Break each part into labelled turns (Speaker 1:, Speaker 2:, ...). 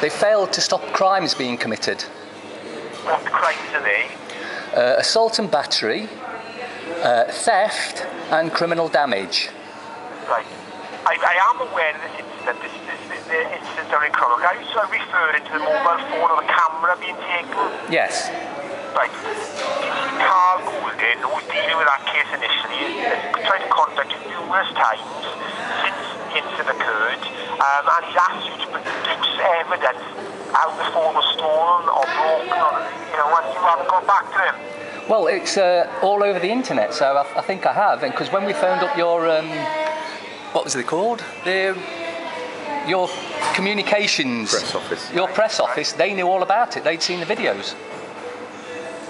Speaker 1: They failed to stop crimes being committed.
Speaker 2: What crimes are they?
Speaker 1: Assault and battery, theft and criminal damage.
Speaker 2: Right. I am aware of this incident. The incident are in Karl. Are you referring to the mobile phone or the camera being taken?
Speaker 1: Yes.
Speaker 2: Right. Karl Goulding, who was dealing with that case initially, has tried to contact you numerous times since the incident occurred, and he's asked you to produce evidence how the phone was stolen or broken, or, and you haven't got back to him.
Speaker 1: Well, it's all over the internet, so I think I have. And because when we phoned up your, what was it called? Your communications
Speaker 3: press office.
Speaker 1: Your press office. They knew all about it. They'd seen the videos.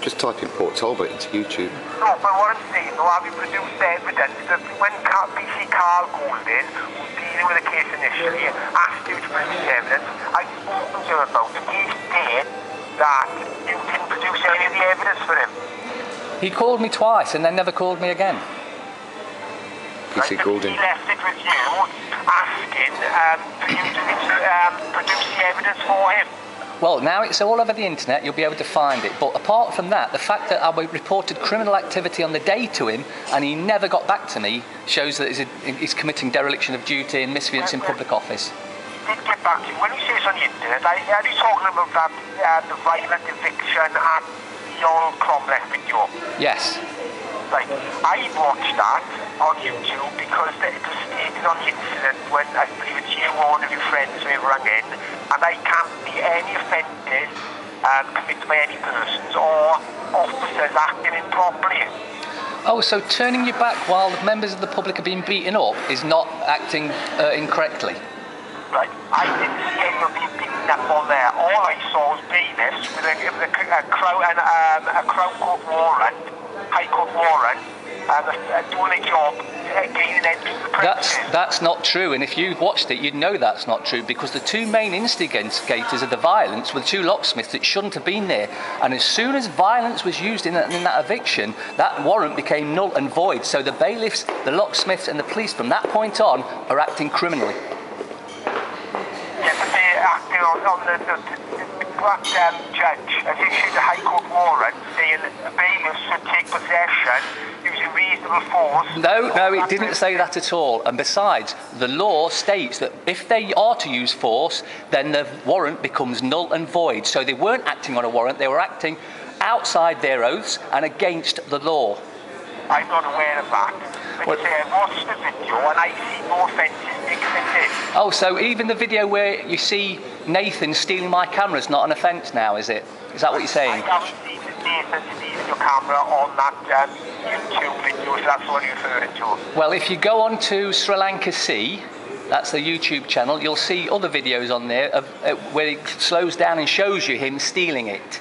Speaker 3: Just type in Port Talbot into YouTube.
Speaker 2: No, but what I'm saying, though, have you produced evidence that when BC Karl Goulding, who was dealing with the case initially, asked you to produce evidence, I spoke to him about it. He said that you didn't produce any of the evidence for him.
Speaker 1: He called me twice and then never called me again.
Speaker 3: PC Goulding.
Speaker 2: He left it with you, asking for you to produce the evidence for him.
Speaker 1: Well, now it's all over the internet, you'll be able to find it. But apart from that, the fact that I reported criminal activity on the day to him and he never got back to me shows that he's committing dereliction of duty and misfeasance in public office.
Speaker 2: He did get back to you. When you say it's on the internet, are you talking about that, the violent eviction at the old Cromlech video?
Speaker 1: Yes.
Speaker 2: Right. I watched that on YouTube because it was stated on the incident when I believe it's you or one of your friends who rang in, and I can't see any offences committed by any persons or officers acting improperly.
Speaker 1: Oh, so turning your back while members of the public are being beaten up is not acting incorrectly?
Speaker 2: Right. I didn't see any of being beaten up on there. All I saw was bailiffs with a Crown Court warrant, High Court warrant, doing a job gaining entry to the premises.
Speaker 1: That's not true, and if you watched it, you'd know that's not true, because the two main instigators of the violence were the two locksmiths that shouldn't have been there. And as soon as violence was used in that eviction, that warrant became null and void. So the bailiffs, the locksmiths, and the police from that point on are acting criminally.
Speaker 2: Yeah, but they're acting on the judge has issued a High Court warrant saying that the bailiffs should take possession using reasonable force.
Speaker 1: No, it didn't say that at all. And besides, the law states that if they are to use force, then the warrant becomes null and void. So they weren't acting on a warrant, they were acting outside their oaths and against the law.
Speaker 2: I'm not aware of that. But I watched the video and I see no offences being committed.
Speaker 1: Oh, so even the video where you see Nathan stealing my camera is not an offence now, is it? Is that what you're saying?
Speaker 2: I haven't seen Nathan stealing your camera on that YouTube video, so that's what you're referring to.
Speaker 1: Well, if you go on to Sri Lanka Sea, that's the YouTube channel, you'll see other videos on there of, where it slows down and shows you him stealing it.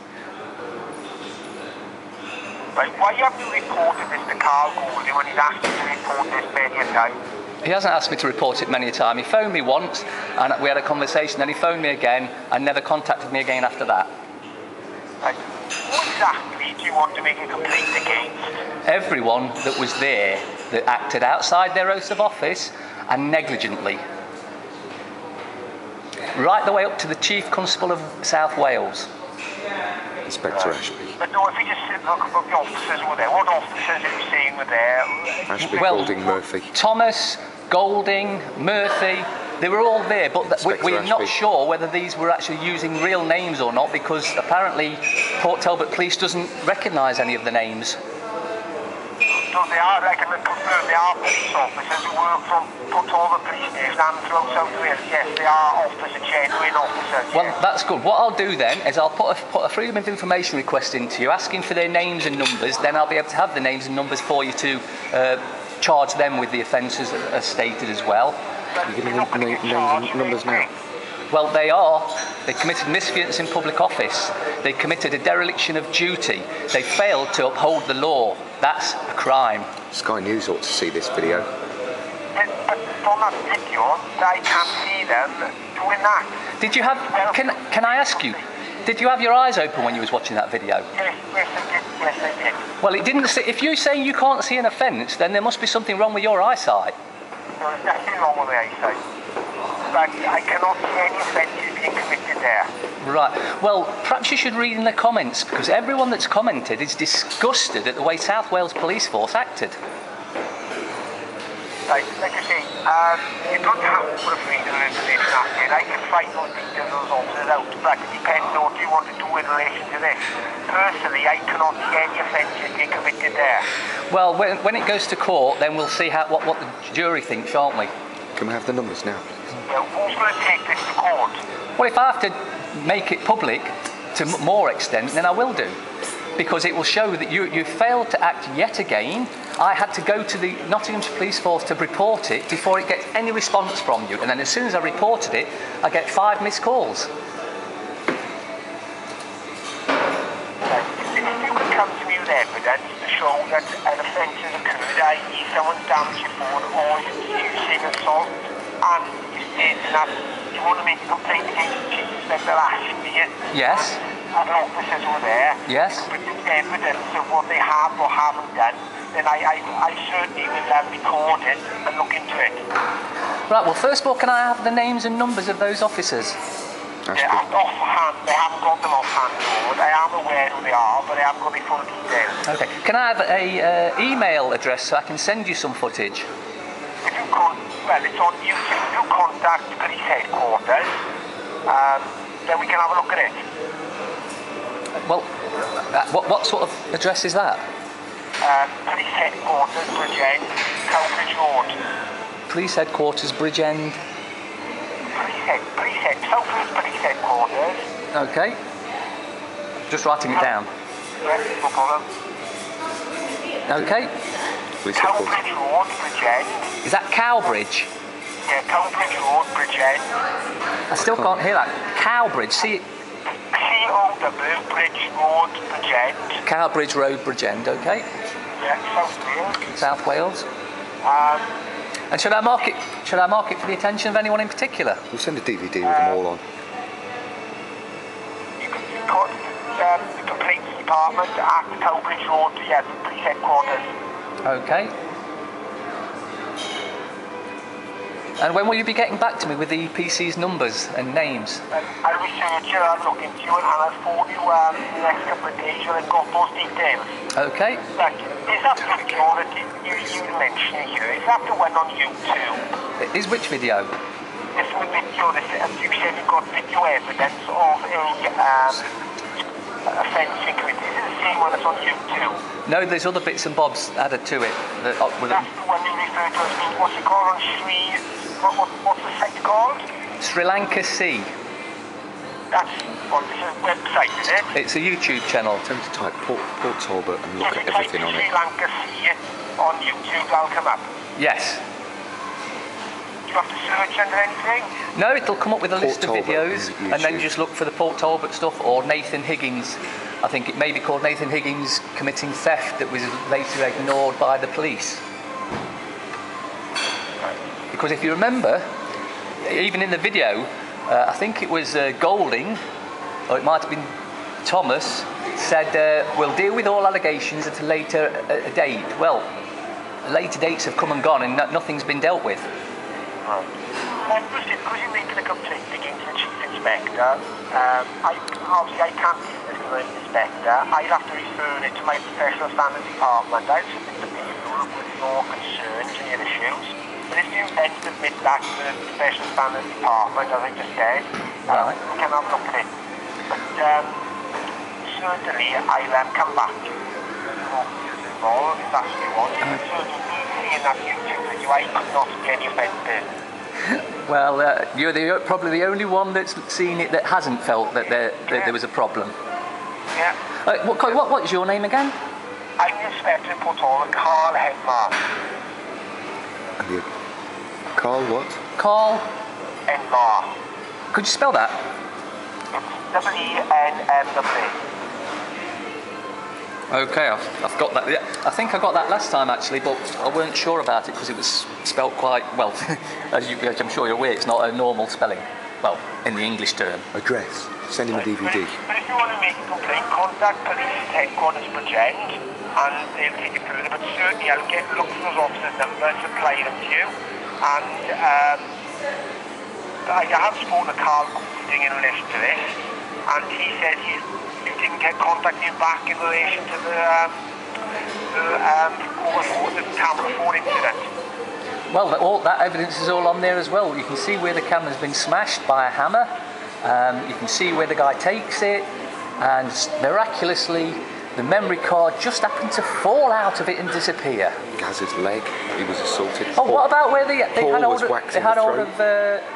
Speaker 2: Right, why haven't you reported this to Karl Goulding when he's asked you to report this many a time?
Speaker 1: He hasn't asked me to report it many a time. He phoned me once and we had a conversation, then he phoned me again and never contacted me again after that.
Speaker 2: Right. Who exactly do you want to make a complaint against?
Speaker 1: Everyone that was there that acted outside their oaths of office and negligently. Right the way up to the Chief Constable of South Wales.
Speaker 3: Inspector Ashby.
Speaker 2: But no, if you just look at the officers were there, what officers are you saying were there?
Speaker 3: Ashby,
Speaker 1: well,
Speaker 3: Goulding, Murphy.
Speaker 1: Thomas, Goulding, Murphy, they were all there, but we're not sure whether these were actually using real names or not, because apparently Port Talbot Police doesn't recognise any of the names.
Speaker 2: So they are, I can confirm, they are police officers who work from Port Talbot Police Station and throughout South Wales. Yes, they are officers, genuine officers.
Speaker 1: Well,
Speaker 2: yes.
Speaker 1: That's good. What I'll do then is I'll put a Freedom of Information request into you, asking for their names and numbers. Then I'll be able to have the names and numbers for you to charge them with the offences as stated as well.
Speaker 3: Are you giving them names and numbers now?
Speaker 1: Well, they committed misfeasance in public office. They committed a dereliction of duty. They failed to uphold the law. That's a crime.
Speaker 3: Sky News ought to see this video.
Speaker 2: But from that video, I can't see them doing that.
Speaker 1: Did you have? Can I ask you? Did you have your eyes open when you was watching that video?
Speaker 2: Yes, I did. Yes, I did.
Speaker 1: Well, it didn't. If you're saying you can't see an offence, then there must be something wrong with your eyesight.
Speaker 2: There's nothing wrong with my eyesight. But I cannot see any offences being committed there.
Speaker 1: Right. Well, perhaps you should read in the comments, because everyone that's commented is disgusted at the way South Wales Police Force acted.
Speaker 2: Like I say, you don't have to put a freedom of information act in. I can find those details of those officers out, but it depends on what you want to do in relation to this. Personally, I cannot see any offences being committed there.
Speaker 1: Well, when it goes to court, then we'll see what the jury thinks, aren't we?
Speaker 3: Can we have the numbers now?
Speaker 2: Well, who's going to take this to court?
Speaker 1: Well, if I have to make it public to more extent, then I will do. Because it will show that you failed to act yet again. I had to go to the Nottinghamshire Police Force to report it before it gets any response from you. And then as soon as I reported it, I get 5 missed calls.
Speaker 2: If you could come to me with evidence to show that an offence has occurred, i.e. someone's damaged your phone or you're using assault, and you state that you want to make a complaint against the chief inspector last year.
Speaker 1: Yes.
Speaker 2: And the officers were there.
Speaker 1: Yes.
Speaker 2: With evidence of what they have or haven't done, then I certainly will record it and look into it.
Speaker 1: Right, well, first of all, can I have the names and numbers of those officers?
Speaker 2: Offhand, they haven't got them offhand, Lord. I am aware who they are, but I haven't got the full details.
Speaker 1: Okay. Can I have a email address so I can send you some footage?
Speaker 2: If you well, it's on YouTube. If you contact police headquarters, then we can have a look at it.
Speaker 1: Well, what sort of address is that?
Speaker 2: Police headquarters, Bridgend, Cowbridge Road.
Speaker 1: Police headquarters, Bridgend.
Speaker 2: Southwest Police headquarters.
Speaker 1: Okay. Just writing it down.
Speaker 2: Yes, no problem.
Speaker 1: Okay.
Speaker 2: Cowbridge Road, Bridgend.
Speaker 1: Is that Cowbridge?
Speaker 2: Yeah, Cowbridge Road, Bridgend.
Speaker 1: I still can't hear that. Cowbridge. See.
Speaker 2: C-O-W, Bridge Road, Bridgend.
Speaker 1: Cowbridge Road, Bridgend. Okay.
Speaker 2: Yeah, South Wales.
Speaker 1: South Wales. And should I mark it for the attention of anyone in particular?
Speaker 3: We'll send a DVD with them all on.
Speaker 2: You can call the complaints department at Cowbridge Road, yeah, police headquarters.
Speaker 1: Okay. And when will you be getting back to me with the PC's numbers and names?
Speaker 2: I'll research it, I'll look into it, and I'll phone you in the next couple of days when I've got those details.
Speaker 1: Okay.
Speaker 2: Like, is that video that you mentioned here, is that the one on YouTube?
Speaker 1: Is which video?
Speaker 2: This one video, you said you've got video evidence of a offence being committed. Is it the same one that's on YouTube?
Speaker 1: No, there's other bits and bobs added to it.
Speaker 2: That's the one you referred to as, what's it called on what's the site called?
Speaker 1: Sri Lanka Sea.
Speaker 2: That's on the website, is it?
Speaker 1: It's a YouTube channel.
Speaker 3: Tell them to type Port Talbot and look at everything on it.
Speaker 2: Sri Lanka Sea on YouTube, that'll come up.
Speaker 1: Yes.
Speaker 2: Do you have to search under anything?
Speaker 1: No, it'll come up with a list of
Speaker 3: Talbot
Speaker 1: videos, and then just look for the Port Talbot stuff, or Nathan Higgins. I think it may be called Nathan Higgins committing theft that was later ignored by the police. Because if you remember, even in the video, I think it was Golding, or it might have been Thomas, said we'll deal with all allegations at a later date. Well, later dates have come and gone, and nothing's been dealt with.
Speaker 2: Because you're making a complaint against the chief inspector, I can't deal with the inspector. I'll have to refer it to my professional standards department. I'll submit the people with your concerns and your issues. But if you then submit that to the professional standards department, as I just said, we can have a look at it. But certainly I'll come back to you involved if that's what you want. Certainly seeing that YouTube video, I could not get any offended.
Speaker 1: Well, you're probably the only one that's seen it that hasn't felt that there was a problem.
Speaker 2: Yeah.
Speaker 1: What is your name again?
Speaker 2: I'm the Inspector in Port Talbot, Karl Henmar.
Speaker 3: Karl what?
Speaker 1: Karl
Speaker 2: Henmar.
Speaker 1: Could you spell that?
Speaker 2: It's W-E-N-M-W.
Speaker 1: Okay, I've got that. Yeah, I think I got that last time actually, but I weren't sure about it because it was spelt quite well. as I'm sure you're aware, it's not a normal spelling. Well, in the English term.
Speaker 3: Address. Send him a DVD.
Speaker 2: But if you want to make a complaint, contact police headquarters Bridgend and they'll take it further. But certainly I'll look for those officers' numbers, supply them to you, and I have spoken to Karl in relation to this, and he said you didn't get contacting him back in relation to the camera phone incident.
Speaker 1: Well, all that evidence is all on there as well. You can see where the camera's been smashed by a hammer. You can see where the guy takes it, and miraculously, the memory card just happened to fall out of it and disappear.
Speaker 3: Gaz's leg, he was assaulted.
Speaker 1: Oh, what about where they had hold of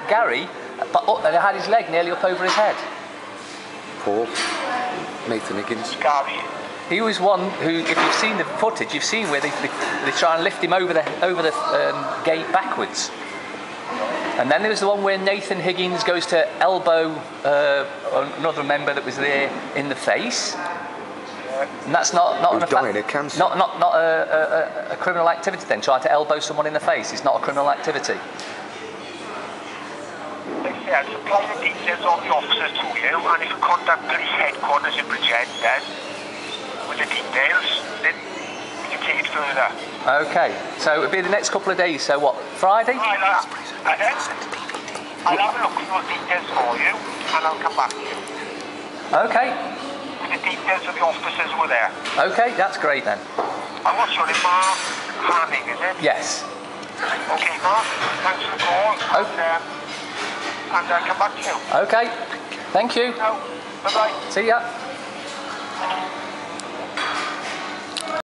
Speaker 1: Gary, but they had his leg nearly up over his head?
Speaker 3: Paul, Nathan Higgins.
Speaker 2: Gary.
Speaker 1: He was one who, if you've seen the footage, you've seen where they try and lift him over the gate backwards. And then there was the one where Nathan Higgins goes to elbow another member that was there in the face. And that's not a criminal activity then, trying to elbow someone in the face. It's not a criminal activity.
Speaker 2: Yeah, supply the details of the officers to you, and if you contact police headquarters in Bridgend then, with the details, then we can take it further.
Speaker 1: Okay, so it'll be the next couple of days, so what, Friday?
Speaker 2: I'll have a look at those details for you, and I'll come back to you.
Speaker 1: Okay.
Speaker 2: With the details of the officers who were there.
Speaker 1: Okay, that's great then.
Speaker 2: And what's your name, Mark? Hanning, is it?
Speaker 1: Yes.
Speaker 2: Okay, Mark, thanks for the call, and I'll come back to you.
Speaker 1: Okay, thank you.
Speaker 2: No, bye-bye.
Speaker 1: See ya.